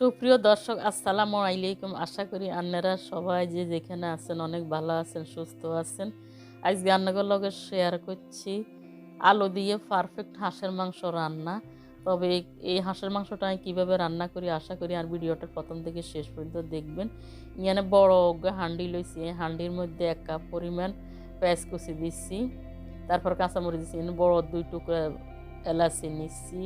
সুপ্রিয় দর্শক, আসসালামু আলাইকুম। আশা করি আপনারা সবাই যে যেখানে আছেন অনেক ভালো আছেন, সুস্থ আছেন। আজকে আপনাদের লগে শেয়ার করছি আলু দিয়ে পারফেক্ট হাঁসের মাংস রান্না। তবে এই হাঁসের মাংসটা আমি কীভাবে রান্না করি আশা করি আর ভিডিওটা প্রথম থেকে শেষ পর্যন্ত দেখবেন। এখানে বড় হাঁডি লইছি, এই হাঁডির মধ্যে 1 কাপ পরিমাণ পেঁয়াজ কুচি দিচ্ছি, তারপর কাঁচামরিচ দিচ্ছি, বড় 2 টুকরা এলাচি নিচ্ছি,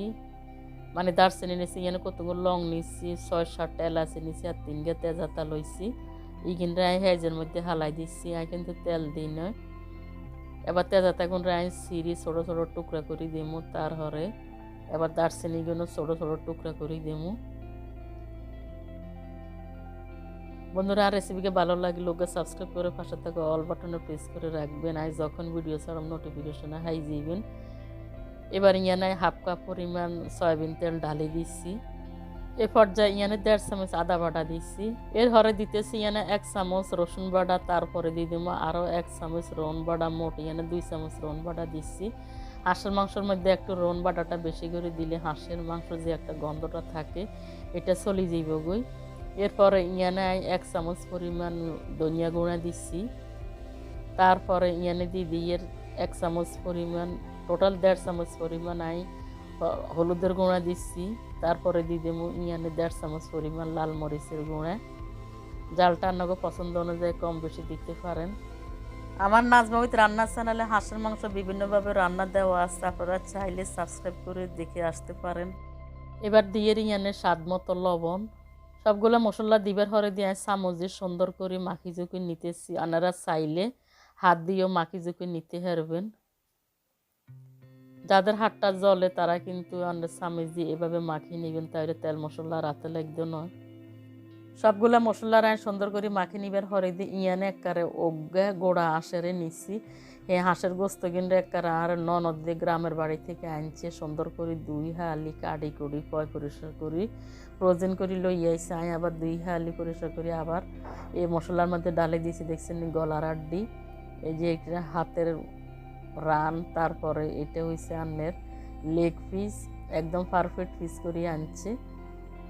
মানে দারচিনি নিছি, এখানে কতগুলো লং নিছি, 6-7টা এলাচি নিছি আর 3 তেজপাতা লইছি। এইখানটা হেজের মধ্যে হালাই দিচ্ছি, আর কিন্তু তেল দিই নয়। এবার তেজপাতা গুলো সিঁড়ি ছোটো ছোটো টুকরা করে দিমু, তার হরে এবার দারচিনি গুলো ছোটো ছোটো টুকরা করে দিমু। বন্ধুরা, আর রেসিপিকে ভালো লাগলে লোকে সাবস্ক্রাইব করে পাশে থাকা অল বাটনে প্রেস করে রাখবেন, আর যখন ভিডিও ছাড়াম নোটিফিকেশনে হাই যাইবেন। এবার ইয়ানে 1/2 কাপ পরিমাণ সয়াবিন তেল ঢালি দিচ্ছি। এ পর্যায়ে ইয়ানে 1.5 চামচ আদা বাটা দিচ্ছি। এর হরে দিতেছি ইয়ানে 1 চামচ রসুন বাটা, তারপরে দিয়ে দেবো আরও 1 চামচ রসুন বাটা, মোট ইয়ানে 2 চামচ রসুন বাটা দিচ্ছি। হাঁসের মাংসের মধ্যে একটু রসুন বাটাটা বেশি করে দিলে হাঁসের মাংস যে একটা গন্ধটা থাকে এটা চলে যাইব গই। এরপরে ইয়ানে 1 চামচ পরিমাণ ধনিয়া গুঁড়া দিচ্ছি। তারপরে ইয়ানে দিয়ে 1 চামচ পরিমাণ, টোটাল 1.5 চামচ পরিমাণ হলুদের গুঁড়া দিচ্ছি। তারপরে দিয়ে দেবো ইয়ানে 1.5 চামচ পরিমাণ লাল মরিচের গুঁড়া। জালটা আপনাকে পছন্দ অনুযায়ী কম বেশি দিতে পারেন। আমার নাজমাবিত রান্নার চ্যানেলে হাঁসের মাংস বিভিন্নভাবে রান্না দেওয়া আছে, আপনারা চাইলে সাবস্ক্রাইব করে দেখে আসতে পারেন। এবার দিয়ে ইয়ানে স্বাদ মতো লবণ। সবগুলো মশলা দিবার হরে দিয়ে চামচ দিয়ে সুন্দর করে মাখি ঝুঁকি নিতেছি। আপনারা চাইলে হাত দিয়েও মাখি ঝুঁকি নিতে পারবেন। যাদের হাতটা জ্বলে তারা কিন্তু চামচ দিয়ে এভাবে মাখিয়ে নেবেন, তাহলে তেল মশলা রাতে লাগবে নয়। সবগুলা মশলা সুন্দর করে মাখিয়ে নিবার হরে দিয়ে ইয়ানে একবারে ওগা গোড়া হাঁসের নিচ্ছি। এই হাঁসের গোস্ত কিন্তু একবারে আর ননদ দিয়ে গ্রামের বাড়ি থেকে আনছে, সুন্দর করে 2 হালি কাটি করি পয় পরিষ্কার করি ফ্রোজেন করে লই আইসি। আমি আবার 2 হালি পরিষ্কার করি আবার এই মশলার মধ্যে ডালে দিয়েছি। দেখছেন গলার আড্ডি, এই যে একটা হাতের রান, তারপরে এটা হয়েছে আন্নের লেগ পিস, একদম পারফেক্ট পিস করিয়ে আনছে।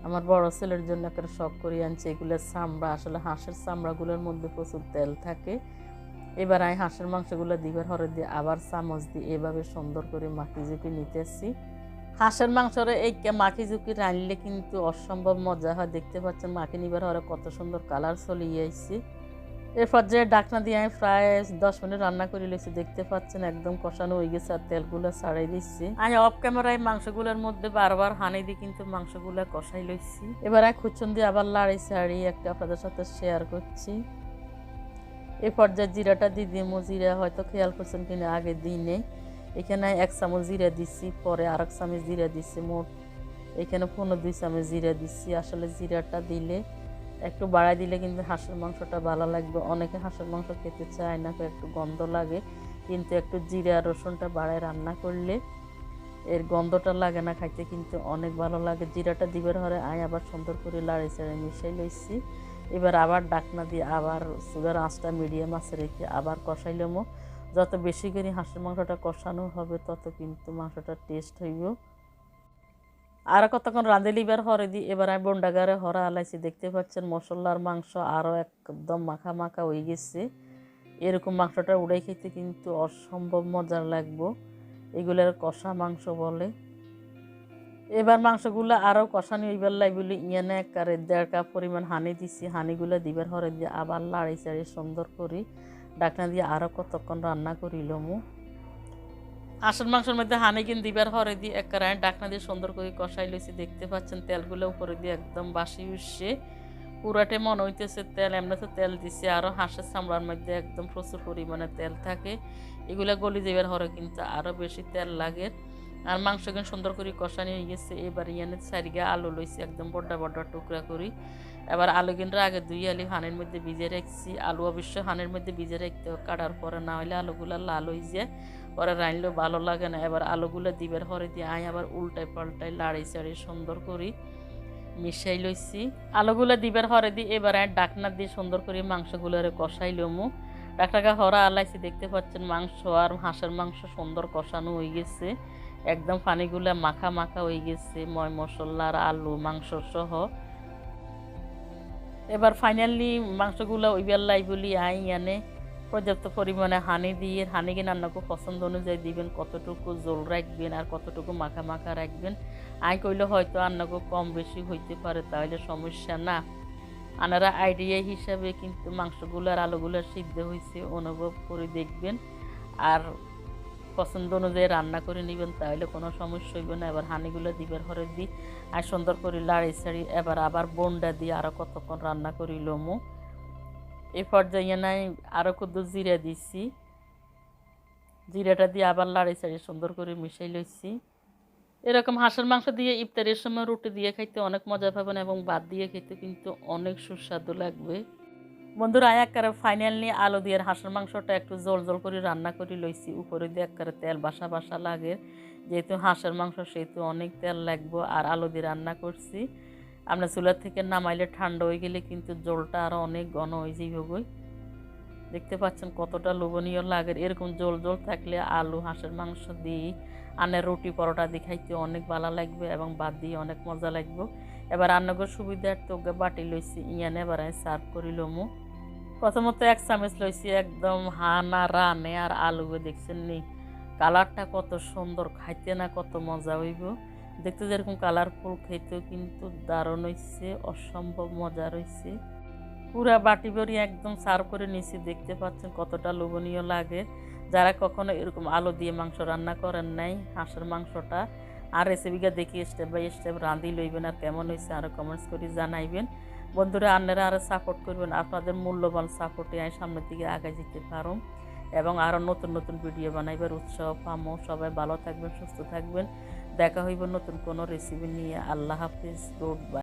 আমার বড় ছেলের জন্য একটা শখ করে আনছে। এগুলো চামড়া, আসলে হাঁসের চামড়াগুলোর মধ্যে প্রচুর তেল থাকে। এবার আমি হাঁসের মাংসগুলো দিবার হরে দিয়ে আবার চামচ দিয়ে এভাবে সুন্দর করে মাখি ঝুঁকি নিতেছি। হাঁসের মাংসের এই মাখি ঝুঁকি রানলে কিন্তু অসম্ভব মজা হয়। দেখতে পাচ্ছেন মাখি নিবার হরে কত সুন্দর কালার চলিয়ে আসছে। এরপর যে ডাকনা দিয়ে আমি প্রায় 10 মিনিট রান্না করে লেছি। দেখতে পাচ্ছেন একদম কষানো হয়ে গেছে আর তেলগুলো ছাড়াই দিচ্ছি। আমি অফ ক্যামেরায় মাংসগুলোর মধ্যে বারবার হানি দিয়ে কিন্তু মাংসগুলো কষাই লইছি। এবার আমি খুচুন দিয়ে আবার লাড়ি ছাড়ি একটা আপনাদের সাথে শেয়ার করছি। এই পর্যায়ে জিরাটা দিয়ে দিমু। জিরা হয়তো খেয়াল করছেন কিনা আগে দিনে। এখানে 1 চামচ জিরা দিচ্ছি, পরে আর 1 চামচ জিরা দিচ্ছি, মোট এখানে 2 চামচ জিরা দিচ্ছি। আসলে জিরাটা দিলে একটু বাড়াই দিলে কিন্তু হাঁসের মাংসটা ভালো লাগবে। অনেকে হাঁসের মাংস খেতে চায় না, একটু গন্ধ লাগে, কিন্তু একটু জিরা রসুনটা বাড়ায় রান্না করলে এর গন্ধটা লাগে না, খাইতে কিন্তু অনেক ভালো লাগে। জিরাটা দিবার হরে আবার সুন্দর করে লাড়ি চাড়ি মিশাই লইছি। এবার আবার ডাকনা দিয়ে আবার সুগার আঁচটা মিডিয়াম আছে রেখে আবার কষাইলামও। যত বেশি করে হাঁসের মাংসটা কষানো হবে তত কিন্তু মাংসটা টেস্ট হইব। আর কতক্ষণ রাঁধে লিবার হরে দিই। এবার আমি বন্ডাগারে হরা আলাইছি। দেখতে পাচ্ছেন মশলার মাংস আরও একদম মাখা মাখা হয়ে গেছে। এরকম মাংসটা উড়াই খেতে কিন্তু অসম্ভব মজার লাগবো। এগুলোর কষা মাংস বলে। এবার মাংসগুলো আরও কষানি হইবার লাই বলে ইয়ানে একারে 1.5 কাপ পরিমাণ হানি দিছি। হানিগুলো দিবার হরে দিয়ে আবার লাড়ি চাড়ি সুন্দর করি ডাকনা দিয়ে আরও কতক্ষণ রান্না করিলমু। হাঁসের মাংসের মধ্যে হানি কিন দিবার হরে দিয়ে একবারে ডাকনা দিয়ে সুন্দর করে কষাই লইছি। দেখতে পাচ্ছেন তেলগুলো উপরে দিয়ে একদম বাসি উঠছে, পুরাটে মনে হইতেছে তেল। এমনি তো তেল দিছি, আরও হাঁসের চামড়ার মধ্যে একদম প্রচুর পরিমাণে তেল থাকে। এগুলো গলি দিবার হরে কিন্তু আরও বেশি তেল লাগে। আর মাংস কিন্তু সুন্দর করে কষানি হয়ে গেছে। এবার ইয়ানে 4 আলু লইছি, একদম বড় বড় টুকরা করি। এবার আলু কিন্তু আগে 2 আলি হানির মধ্যে ভিজে রাখছি। আলু অবশ্য হানির মধ্যে ভিজে রাখতে কাটার পরে, না হলে আলুগুলো লাল হয়ে যায়, পরে রানলেও ভালো লাগে না। এবার আলুগুলো দিবার হরে দিয়ে আবার উল্টাই পাল্টাই লাড়ি চাড়ি সুন্দর করি মিশাই লইছি। আলুগুলো দিবার হরে দিয়ে এবার ডাকনা দিয়ে সুন্দর করে মাংসগুলোরে কষাইলমু। ডাকটাকে হরা আলাইছি। দেখতে পাচ্ছেন মাংস আর হাঁসের মাংস সুন্দর কষানো হয়ে গেছে, একদম পানিগুলা মাখা মাখা হয়ে গেছে। ময় মশলা আর আলু মাংস সহ এবার ফাইনালি মাংসগুলো ওইবার লাই বলি আই এনে পর্যাপ্ত পরিমাণে হানি দিয়ে হানি কিনে রান্নাকে পছন্দ অনুযায়ী দিবেন, কতটুকু জোল রাখবেন আর কতটুকু মাখা মাখা রাখবেন। আই কইলে হয়তো রান্নাকে কম বেশি হইতে পারে, তাহলে সমস্যা না। আনারা আইডিয়া হিসাবে কিন্তু মাংসগুলো আর আলুগুলো সিদ্ধ হয়েছে অনুভব করে দেখবেন, আর পছন্দ অনুযায়ী রান্না করে নেবেন, তাহলে কোনো সমস্যা হইবে না। এবার হানিগুলো দিবের হরে দিই আর সুন্দর করে লাড়ি ছাড়ি এবার আবার বন্ডা দিয়ে আরও কতক্ষণ রান্না করি লমু। এই পর্যায়ে নাই আরও কত জিরা দিছি, জিরাটা দিয়ে আবার লাড়ি ছাড়ি সুন্দর করে মিশাই লইছি। এরকম হাঁসের মাংস দিয়ে ইফতারের সময় রুটি দিয়ে খাইতে অনেক মজা পাবেন এবং ভাত দিয়ে খেতে কিন্তু অনেক সুস্বাদু লাগবে। বন্ধুরা একবারে ফাইনালি আলু দিয়ে হাঁসের মাংসটা একটু জল জল করে রান্না করে লইছি, উপরে দিয়ে একবারে তেল বাসা বাসা লাগে, যেহেতু হাঁসের মাংস সেহেতু অনেক তেল লাগবে। আর আলু দিয়ে রান্না করছি, আমরা চুলার থেকে নামাইলে ঠান্ডা হয়ে গেলে কিন্তু জলটা আরও অনেক ঘন হয়ে যাইবে। দেখতে পাচ্ছেন কতটা লোভনীয় লাগে। এরকম জল জল থাকলে আলু হাঁসের মাংস দিয়ে আনের রুটি পরোটা দিয়ে খাইতে অনেক ভালো লাগবে এবং ভাত দিয়ে অনেক মজা লাগবে। এবার রান্নাঘর সুবিধার্থে বাটি লইছি ইয়ানে এবার আমি সার্ভ করি লমু। প্রথমত 1 চামচ লইছি একদম হানা রানে আর আলু দেখছেন নি কালারটা কত সুন্দর, খাইতে না কত মজা হইব। দেখতে যেরকম কালারফুল, খেতেও কিন্তু দারুণ হইছে, অসম্ভব মজা রয়েছে। পুরা বাটি ভরি একদম সার্ভ করে নিছি, দেখতে পাচ্ছেন কতটা লোভনীয় লাগে। যারা কখনো এরকম আলু দিয়ে মাংস রান্না করেন নাই হাঁসের মাংসটা, আর রেসিপিটা দেখি স্টেপ বাই স্টেপ রাঁধি লইবেন, আর কেমন হয়েছে আরও কমেন্টস করে জানাইবেন। বন্ধুরা আপনারা আরও সাপোর্ট করবেন, আপনাদের মূল্যবান সাপোর্টে আমি সামনের দিকে আগে যেতে পারো এবং আরও নতুন নতুন ভিডিও বানাইবার উৎসাহ পামো। সবাই ভালো থাকবেন, সুস্থ থাকবেন, দেখা হইব নতুন কোনো রেসিপি নিয়ে। আল্লাহ হাফিজ, গুড বাই।